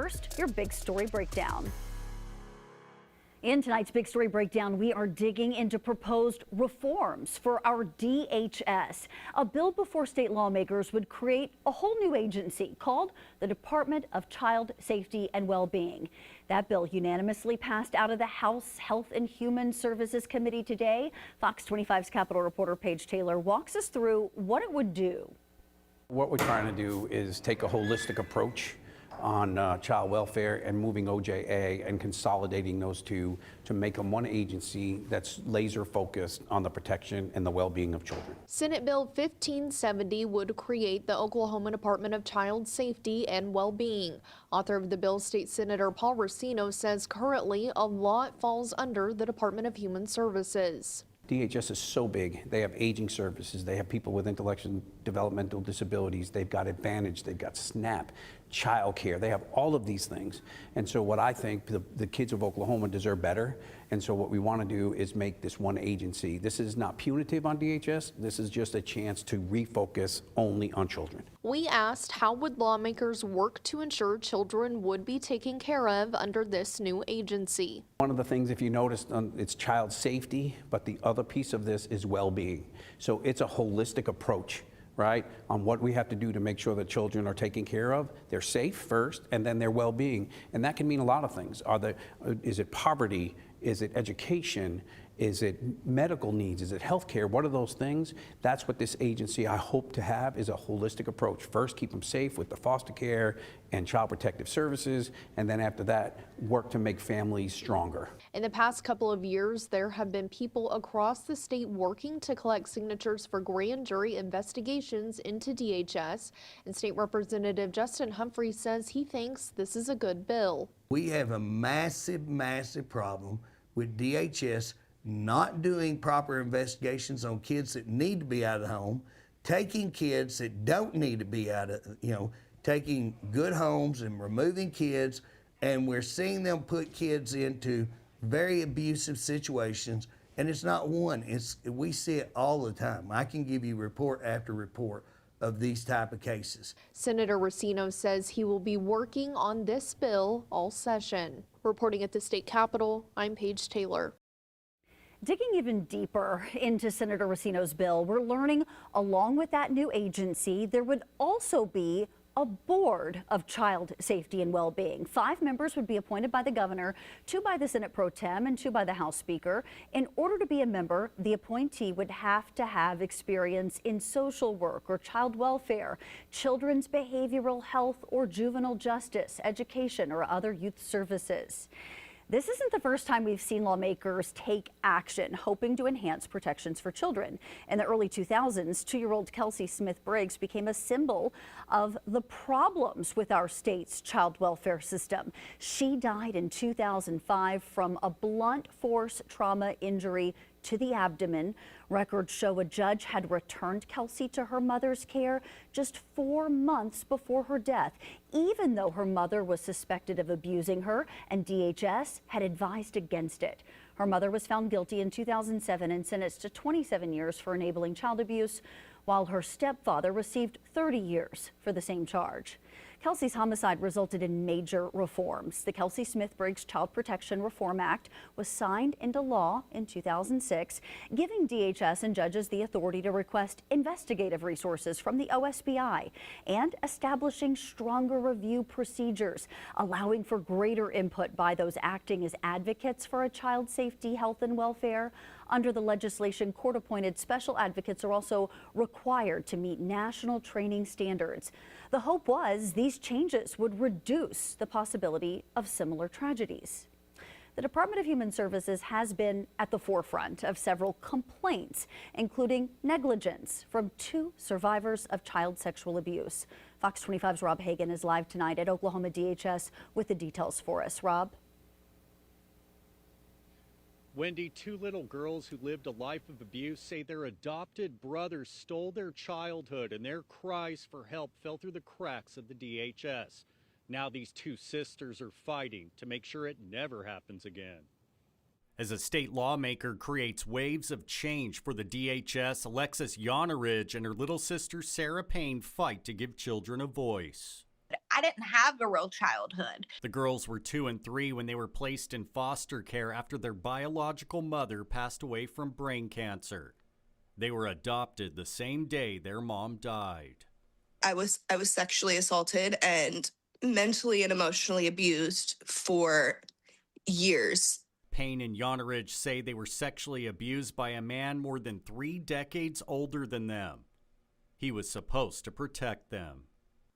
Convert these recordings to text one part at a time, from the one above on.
first, your big story breakdown. In tonight's Big Story Breakdown, we are digging into proposed reforms for our DHS. A bill before state lawmakers would create a whole new agency called the Department of Child Safety and Well-Being. That bill unanimously passed out of the House Health and Human Services Committee today. Fox 25's Capitol reporter Paige Taylor walks us through what it would do. What we're trying to do is take a holistic approach on child welfare and moving OJA and consolidating those two to make them one agency that's laser focused on the protection and the well-being of children. Senate Bill 1570 would create the Oklahoma Department of Child Safety and Well-Being. Author of the bill, State Senator Paul Racino, says currently a lot falls under the Department of Human Services. DHS is so big. They have aging services. They have people with intellectual and developmental disabilities. They've got Advantage. They've got SNAP, child care. They have all of these things. And so what I think the kids of Oklahoma deserve better. And so what we want to do is make this one agency. This is not punitive on DHS. This is just a chance to refocus only on children. We asked how would lawmakers work to ensure children would be taken care of under this new agency. One of the things, if you noticed, it's child safety, but the other piece of this is well-being. So it's a holistic approach, right, on what we have to do to make sure that children are taken care of. They're safe first, and then their well-being. And that can mean a lot of things. Is it poverty? Is it education? Is it medical needs? Is it health care? What are those things? That's what this agency I hope to have, is a holistic approach. First, keep them safe with the foster care and child protective services, and then after that, work to make families stronger. In the past couple of years, there have been people across the state working to collect signatures for grand jury investigations into DHS, and State Representative Justin Humphrey says he thinks this is a good bill. We have a massive, massive problem with DHS not doing proper investigations on kids that need to be out of the home, taking kids that don't need to be out of, taking good homes and removing kids, and we're seeing them put kids into very abusive situations. And it's not one, we see it all the time. I can give you report after report of these type of cases. Senator Racino says he will be working on this bill all session. Reporting at the state capitol, I'm Paige Taylor. Digging even deeper into Senator Racino's bill, we're learning along with that new agency, there would also be a board of child safety and well-being. 5 members would be appointed by the governor, 2 by the Senate pro tem and 2 by the House Speaker. In order to be a member, the appointee would have to have experience in social work or child welfare, children's behavioral health or juvenile justice, education, or other youth services. This isn't the first time we've seen lawmakers take action hoping to enhance protections for children. In the early 2000s, 2-year-old Kelsey Smith Briggs became a symbol of the problems with our state's child welfare system. She died in 2005 from a blunt force trauma injury to the abdomen. Records show a judge had returned Kelsey to her mother's care just 4 months before her death, even though her mother was suspected of abusing her and DHS had advised against it. Her mother was found guilty in 2007 and sentenced to 27 years for enabling child abuse, while her stepfather received 30 years for the same charge. Kelsey's homicide resulted in major reforms. The Kelsey Smith Briggs Child Protection Reform Act was signed into law in 2006, giving DHS and judges the authority to request investigative resources from the OSBI and establishing stronger review procedures, allowing for greater input by those acting as advocates for a child's safety, health, and welfare. Under the legislation, court-appointed special advocates are also required to meet national training standards. The hope was these changes would reduce the possibility of similar tragedies. The Department of Human Services has been at the forefront of several complaints, including negligence from 2 survivors of child sexual abuse. Fox 25's Rob Hagan is live tonight at Oklahoma DHS with the details for us. Rob? Wendy, 2 little girls who lived a life of abuse say their adopted brothers stole their childhood, and their cries for help fell through the cracks of the DHS. Now these 2 sisters are fighting to make sure it never happens again. As a state lawmaker creates waves of change for the DHS, Alexis Yoneridge and her little sister Sarah Payne fight to give children a voice. I didn't have a real childhood. The girls were 2 and 3 when they were placed in foster care after their biological mother passed away from brain cancer. They were adopted the same day their mom died. I was sexually assaulted and mentally and emotionally abused for years. Payne and Yoneridge say they were sexually abused by a man more than 3 decades older than them. He was supposed to protect them.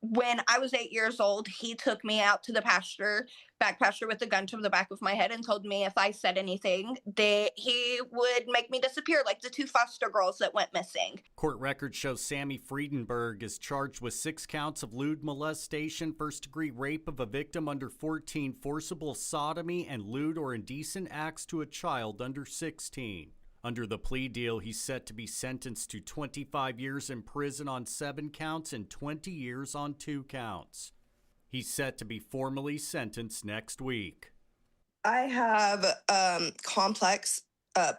When I was 8 years old, he took me out to the back pasture with a gun to the back of my head and told me if I said anything, he would make me disappear, like the 2 foster girls that went missing. Court records show Sammy Friedenberg is charged with 6 counts of lewd molestation, first-degree rape of a victim under 14, forcible sodomy, and lewd or indecent acts to a child under 16. Under the plea deal, he's set to be sentenced to 25 years in prison on 7 counts and 20 years on 2 counts. He's set to be formally sentenced next week. I have complex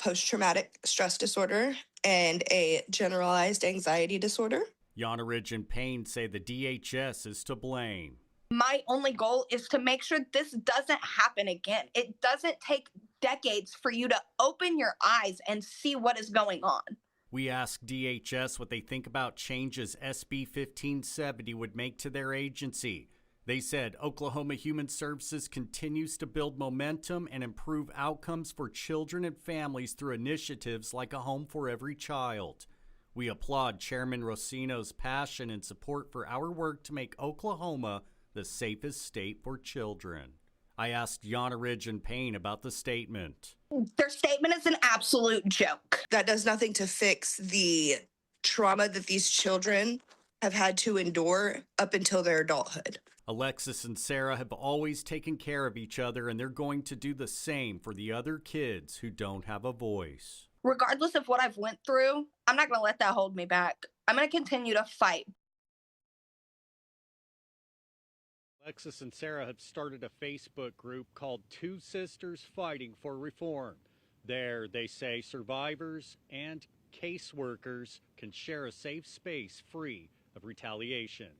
post-traumatic stress disorder and a generalized anxiety disorder. Yoneridge and Payne say the DHS is to blame. My only goal is to make sure this doesn't happen again. It doesn't take decades for you to open your eyes and see what is going on. We asked DHS what they think about changes SB 1570 would make to their agency. They said Oklahoma Human Services continues to build momentum and improve outcomes for children and families through initiatives like A Home for Every Child. We applaud Chairman Rosino's passion and support for our work to make Oklahoma the safest state for children. I asked Yoneridge and Payne about the statement. Their statement is an absolute joke. That does nothing to fix the trauma that these children have had to endure up until their adulthood. Alexis and Sarah have always taken care of each other, and they're going to do the same for the other kids who don't have a voice. Regardless of what I've went through, I'm not going to let that hold me back. I'm going to continue to fight. Alexis and Sarah have started a Facebook group called Two Sisters Fighting for Reform. There, they say survivors and caseworkers can share a safe space free of retaliation.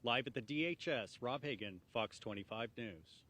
Live at the DHS, Rob Hagan, Fox 25 News.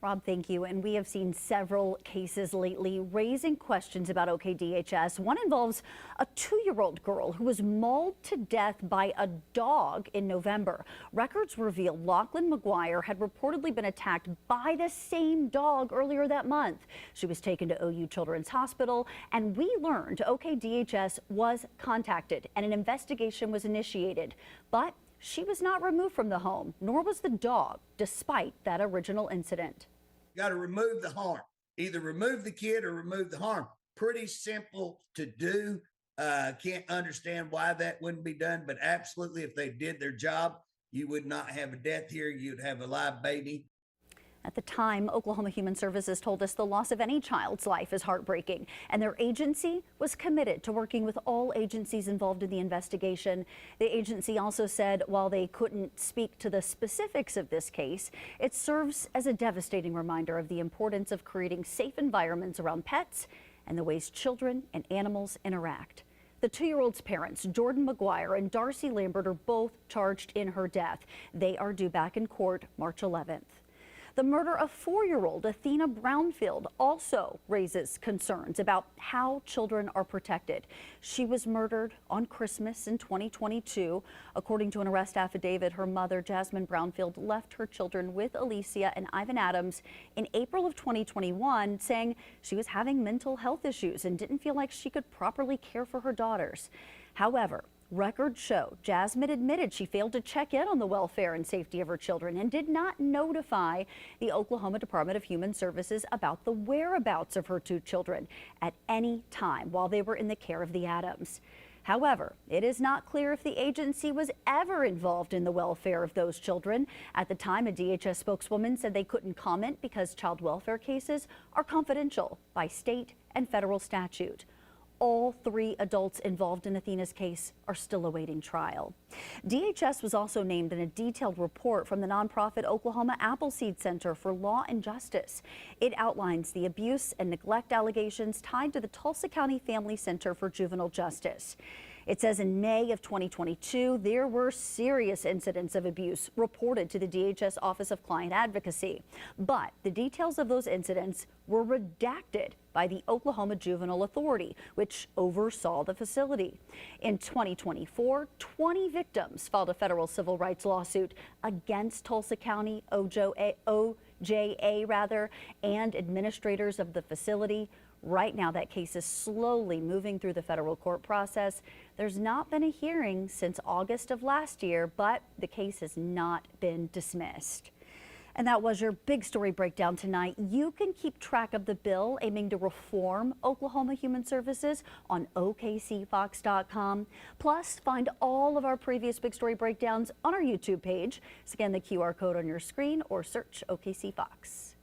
Rob, thank you. And we have seen several cases lately raising questions about OKDHS. One involves a 2-year-old girl who was mauled to death by a dog in November. Records reveal Lachlan McGuire had reportedly been attacked by the same dog earlier that month. She was taken to OU Children's Hospital, and we learned OKDHS was contacted and an investigation was initiated. But she was not removed from the home, nor was the dog, despite that original incident. You got to remove the harm. Either remove the kid or remove the harm. Pretty simple to do. Can't understand why that wouldn't be done, but absolutely, if they did their job, you would not have a death here. You'd have a live baby. At the time, Oklahoma Human Services told us the loss of any child's life is heartbreaking, and their agency was committed to working with all agencies involved in the investigation. The agency also said while they couldn't speak to the specifics of this case, it serves as a devastating reminder of the importance of creating safe environments around pets and the ways children and animals interact. The 2-year-old's parents, Jordan McGuire and Darcy Lambert, are both charged in her death. They are due back in court March 11th. The murder of 4-year-old Athena Brownfield also raises concerns about how children are protected. She was murdered on Christmas in 2022. According to an arrest affidavit, her mother, Jasmine Brownfield, left her children with Alicia and Ivan Adams in April of 2021, saying she was having mental health issues and didn't feel like she could properly care for her daughters. However, records show Jasmine admitted she failed to check in on the welfare and safety of her children and did not notify the Oklahoma Department of Human Services about the whereabouts of her 2 children at any time while they were in the care of the Adams. However, it is not clear if the agency was ever involved in the welfare of those children. At the time, a DHS spokeswoman said they couldn't comment because child welfare cases are confidential by state and federal statute. All 3 adults involved in Athena's case are still awaiting trial. DHS was also named in a detailed report from the nonprofit Oklahoma Appleseed Center for Law and Justice. It outlines the abuse and neglect allegations tied to the Tulsa County Family Center for Juvenile Justice. It says in May of 2022, there were serious incidents of abuse reported to the DHS Office of Client Advocacy. But the details of those incidents were redacted by the Oklahoma Juvenile Authority, which oversaw the facility. In 2024, 20 victims filed a federal civil rights lawsuit against Tulsa County OJA and administrators of the facility. Right now, that case is slowly moving through the federal court process. There's not been a hearing since August of last year, but the case has not been dismissed. And that was your big story breakdown tonight. You can keep track of the bill aiming to reform Oklahoma Human Services on OKCFox.com. Plus, find all of our previous big story breakdowns on our YouTube page. Scan the QR code on your screen or search OKC Fox.